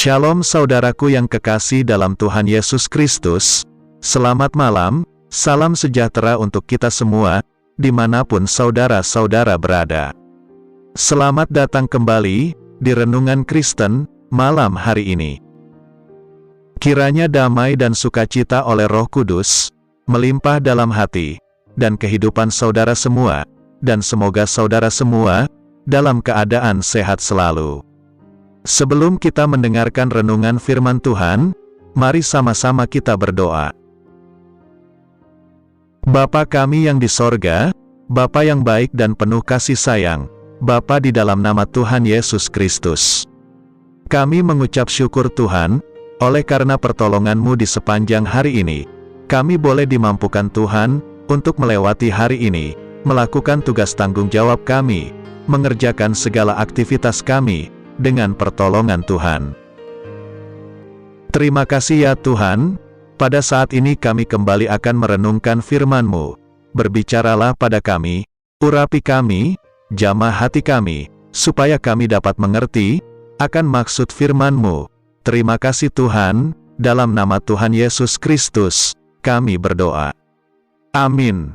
Shalom saudaraku yang kekasih dalam Tuhan Yesus Kristus. Selamat malam, salam sejahtera untuk kita semua, dimanapun saudara-saudara berada. Selamat datang kembali di Renungan Kristen malam hari ini. Kiranya damai dan sukacita oleh Roh Kudus melimpah dalam hati dan kehidupan saudara semua, dan semoga saudara semua dalam keadaan sehat selalu. Sebelum kita mendengarkan renungan firman Tuhan, mari sama-sama kita berdoa. Bapa kami yang di sorga, Bapa yang baik dan penuh kasih sayang, Bapa di dalam nama Tuhan Yesus Kristus. Kami mengucap syukur Tuhan, oleh karena pertolongan-Mu di sepanjang hari ini, kami boleh dimampukan Tuhan, untuk melewati hari ini, melakukan tugas tanggung jawab kami, mengerjakan segala aktivitas kami, dengan pertolongan Tuhan. Terima kasih ya Tuhan, pada saat ini kami kembali akan merenungkan firman-Mu. Berbicaralah pada kami, urapi kami, jamah hati kami, supaya kami dapat mengerti akan maksud firman-Mu. Terima kasih Tuhan, dalam nama Tuhan Yesus Kristus, kami berdoa. Amin.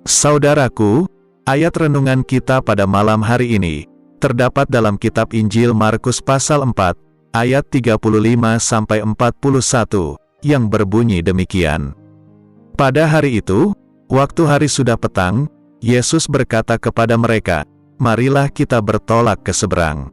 Saudaraku, ayat renungan kita pada malam hari ini terdapat dalam kitab Injil Markus pasal 4, ayat 35-41, yang berbunyi demikian. Pada hari itu, waktu hari sudah petang, Yesus berkata kepada mereka, "Marilah kita bertolak ke seberang."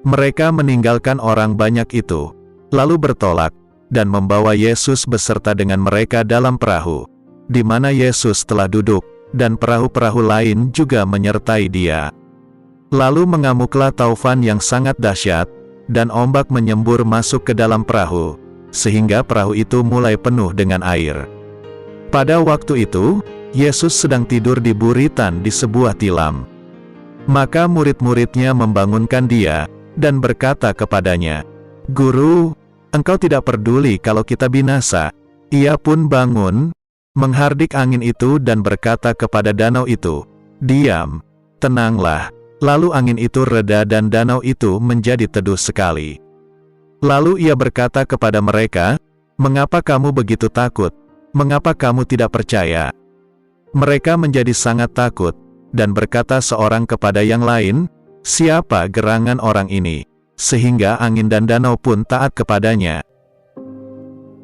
Mereka meninggalkan orang banyak itu, lalu bertolak, dan membawa Yesus beserta dengan mereka dalam perahu, di mana Yesus telah duduk, dan perahu-perahu lain juga menyertai Dia. Lalu mengamuklah taufan yang sangat dahsyat, dan ombak menyembur masuk ke dalam perahu, sehingga perahu itu mulai penuh dengan air. Pada waktu itu, Yesus sedang tidur di buritan di sebuah tilam. Maka murid-muridnya membangunkan Dia, dan berkata kepadanya, "Guru, Engkau tidak peduli kalau kita binasa." Ia pun bangun, menghardik angin itu dan berkata kepada danau itu, "Diam, tenanglah." Lalu angin itu reda dan danau itu menjadi teduh sekali. Lalu ia berkata kepada mereka, "Mengapa kamu begitu takut? Mengapa kamu tidak percaya?" Mereka menjadi sangat takut, dan berkata seorang kepada yang lain, "Siapa gerangan orang ini, sehingga angin dan danau pun taat kepadanya?"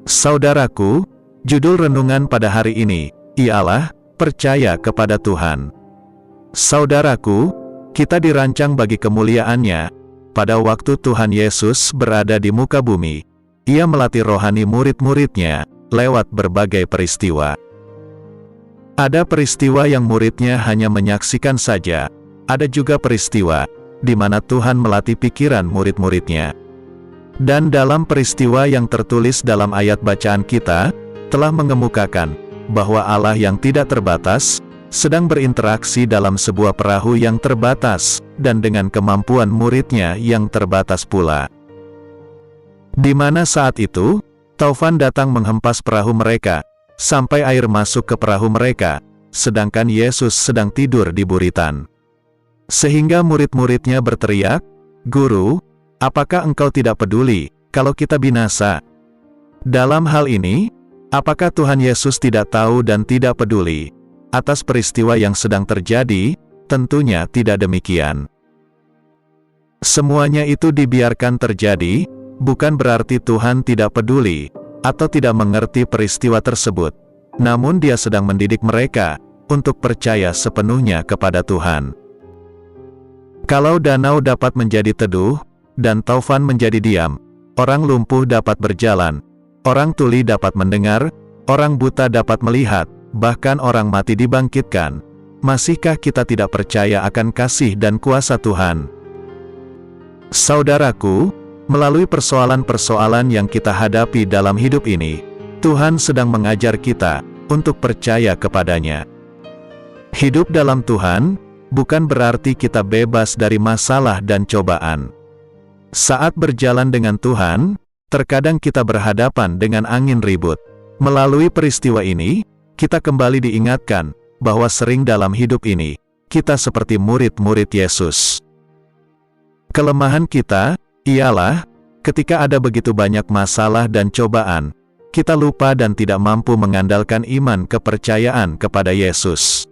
Saudaraku, judul renungan pada hari ini ialah percaya kepada Tuhan. Saudaraku, kita dirancang bagi kemuliaan-Nya. Pada waktu Tuhan Yesus berada di muka bumi, Ia melatih rohani murid-muridnya lewat berbagai peristiwa. Ada peristiwa yang muridnya hanya menyaksikan saja, ada juga peristiwa di mana Tuhan melatih pikiran murid-muridnya. Dan dalam peristiwa yang tertulis dalam ayat bacaan kita, telah mengemukakan bahwa Allah yang tidak terbatas sedang berinteraksi dalam sebuah perahu yang terbatas, dan dengan kemampuan muridnya yang terbatas pula. Di mana saat itu, taufan datang menghempas perahu mereka, sampai air masuk ke perahu mereka, sedangkan Yesus sedang tidur di buritan. Sehingga murid-muridnya berteriak, "Guru, apakah Engkau tidak peduli kalau kita binasa?" Dalam hal ini, apakah Tuhan Yesus tidak tahu dan tidak peduli atas peristiwa yang sedang terjadi? Tentunya tidak demikian. Semuanya itu dibiarkan terjadi, bukan berarti Tuhan tidak peduli, atau tidak mengerti peristiwa tersebut. Namun Dia sedang mendidik mereka, untuk percaya sepenuhnya kepada Tuhan. Kalau danau dapat menjadi teduh, dan taufan menjadi diam, orang lumpuh dapat berjalan, orang tuli dapat mendengar, orang buta dapat melihat, bahkan orang mati dibangkitkan, masihkah kita tidak percaya akan kasih dan kuasa Tuhan? Saudaraku, melalui persoalan-persoalan yang kita hadapi dalam hidup ini, Tuhan sedang mengajar kita untuk percaya kepada-Nya. Hidup dalam Tuhan bukan berarti kita bebas dari masalah dan cobaan. Saat berjalan dengan Tuhan, terkadang kita berhadapan dengan angin ribut. Melalui peristiwa ini, kita kembali diingatkan bahwa sering dalam hidup ini, kita seperti murid-murid Yesus. Kelemahan kita ialah ketika ada begitu banyak masalah dan cobaan, kita lupa dan tidak mampu mengandalkan iman kepercayaan kepada Yesus.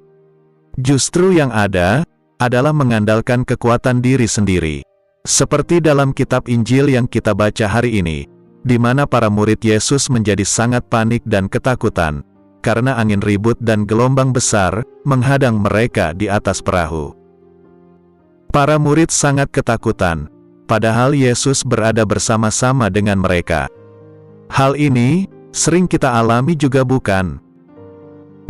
Justru yang ada adalah mengandalkan kekuatan diri sendiri. Seperti dalam kitab Injil yang kita baca hari ini, di mana para murid Yesus menjadi sangat panik dan ketakutan, karena angin ribut dan gelombang besar menghadang mereka di atas perahu. Para murid sangat ketakutan, padahal Yesus berada bersama-sama dengan mereka. Hal ini sering kita alami juga bukan?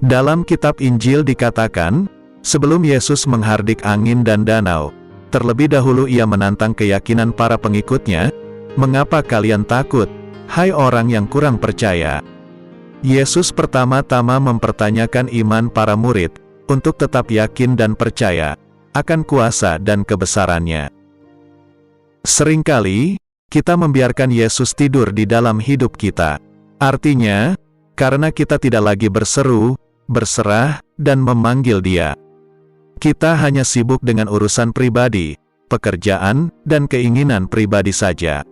Dalam kitab Injil dikatakan, sebelum Yesus menghardik angin dan danau, terlebih dahulu ia menantang keyakinan para pengikutnya. Mengapa kalian takut, hai orang yang kurang percaya? Yesus pertama-tama mempertanyakan iman para murid, untuk tetap yakin dan percaya akan kuasa dan kebesarannya. Seringkali, kita membiarkan Yesus tidur di dalam hidup kita. Artinya, karena kita tidak lagi berseru, berserah, dan memanggil Dia. Kita hanya sibuk dengan urusan pribadi, pekerjaan, dan keinginan pribadi saja.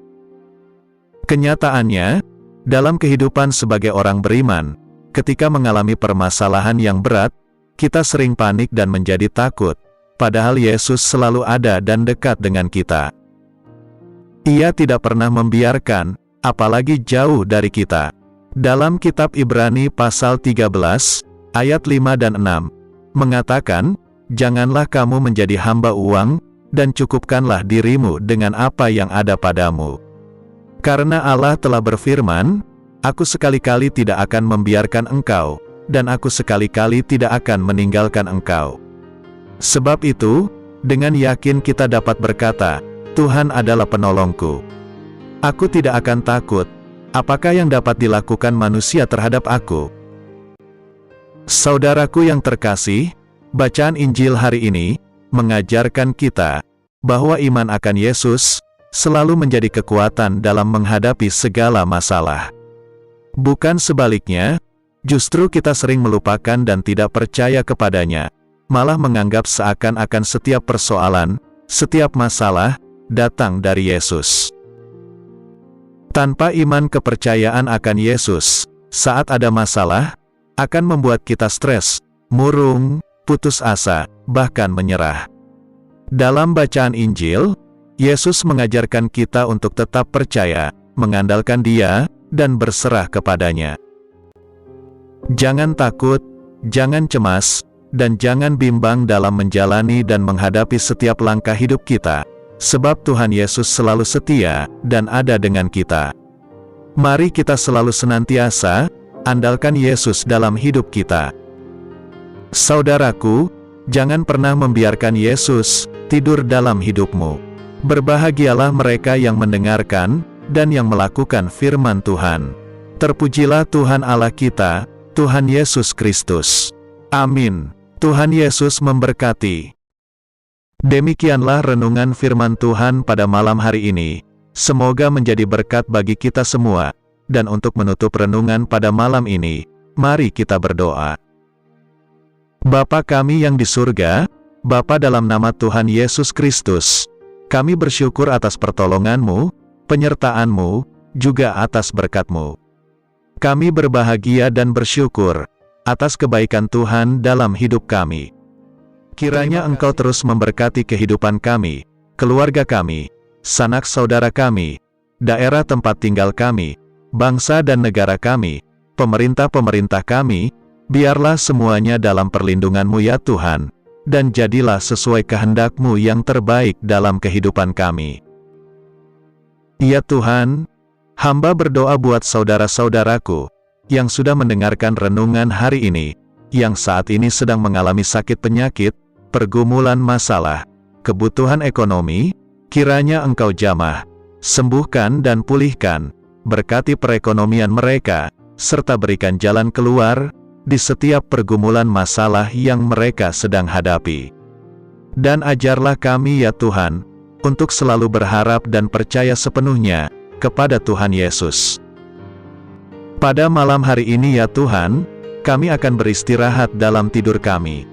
Kenyataannya, dalam kehidupan sebagai orang beriman, ketika mengalami permasalahan yang berat, kita sering panik dan menjadi takut, padahal Yesus selalu ada dan dekat dengan kita. Ia tidak pernah membiarkan, apalagi jauh dari kita. Dalam kitab Ibrani pasal 13, ayat 5 dan 6, mengatakan, "Janganlah kamu menjadi hamba uang, dan cukupkanlah dirimu dengan apa yang ada padamu. Karena Allah telah berfirman, Aku sekali-kali tidak akan membiarkan engkau, dan aku sekali-kali tidak akan meninggalkan engkau." Sebab itu, dengan yakin kita dapat berkata, Tuhan adalah penolongku. Aku tidak akan takut. Apakah yang dapat dilakukan manusia terhadap aku? Saudaraku yang terkasih, bacaan Injil hari ini mengajarkan kita bahwa iman akan Yesus selalu menjadi kekuatan dalam menghadapi segala masalah. Bukan sebaliknya, justru kita sering melupakan dan tidak percaya kepadanya, malah menganggap seakan-akan setiap persoalan, setiap masalah, datang dari Yesus. Tanpa iman kepercayaan akan Yesus, saat ada masalah, akan membuat kita stres, murung, putus asa, bahkan menyerah. Dalam bacaan Injil, Yesus mengajarkan kita untuk tetap percaya, mengandalkan Dia, dan berserah kepadanya. Jangan takut, jangan cemas, dan jangan bimbang dalam menjalani dan menghadapi setiap langkah hidup kita, sebab Tuhan Yesus selalu setia, dan ada dengan kita. Mari kita selalu senantiasa andalkan Yesus dalam hidup kita. Saudaraku, jangan pernah membiarkan Yesus tidur dalam hidupmu. Berbahagialah mereka yang mendengarkan, dan yang melakukan firman Tuhan. Terpujilah Tuhan Allah kita, Tuhan Yesus Kristus. Amin. Tuhan Yesus memberkati. Demikianlah renungan firman Tuhan pada malam hari ini. Semoga menjadi berkat bagi kita semua. Dan untuk menutup renungan pada malam ini, mari kita berdoa. Bapa kami yang di surga, Bapa dalam nama Tuhan Yesus Kristus, kami bersyukur atas pertolongan-Mu, penyertaan-Mu, juga atas berkat-Mu. Kami berbahagia dan bersyukur atas kebaikan Tuhan dalam hidup kami. Kiranya Engkau terus memberkati kehidupan kami, keluarga kami, sanak saudara kami, daerah tempat tinggal kami, bangsa dan negara kami, pemerintah-pemerintah kami, biarlah semuanya dalam perlindungan-Mu ya Tuhan, dan jadilah sesuai kehendak-Mu yang terbaik dalam kehidupan kami. Ya Tuhan, hamba berdoa buat saudara-saudaraku, yang sudah mendengarkan renungan hari ini, yang saat ini sedang mengalami sakit penyakit, pergumulan masalah, kebutuhan ekonomi, kiranya Engkau jamah, sembuhkan dan pulihkan, berkati perekonomian mereka, serta berikan jalan keluar, di setiap pergumulan masalah yang mereka sedang hadapi. Dan ajarlah kami ya Tuhan, untuk selalu berharap dan percaya sepenuhnya, kepada Tuhan Yesus. Pada malam hari ini ya Tuhan, kami akan beristirahat dalam tidur kami.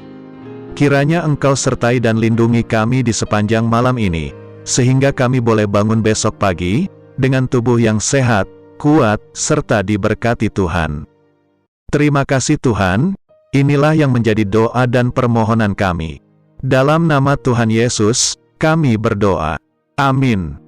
Kiranya Engkau sertai dan lindungi kami di sepanjang malam ini, sehingga kami boleh bangun besok pagi, dengan tubuh yang sehat, kuat, serta diberkati Tuhan. Terima kasih Tuhan, inilah yang menjadi doa dan permohonan kami. Dalam nama Tuhan Yesus, kami berdoa. Amin.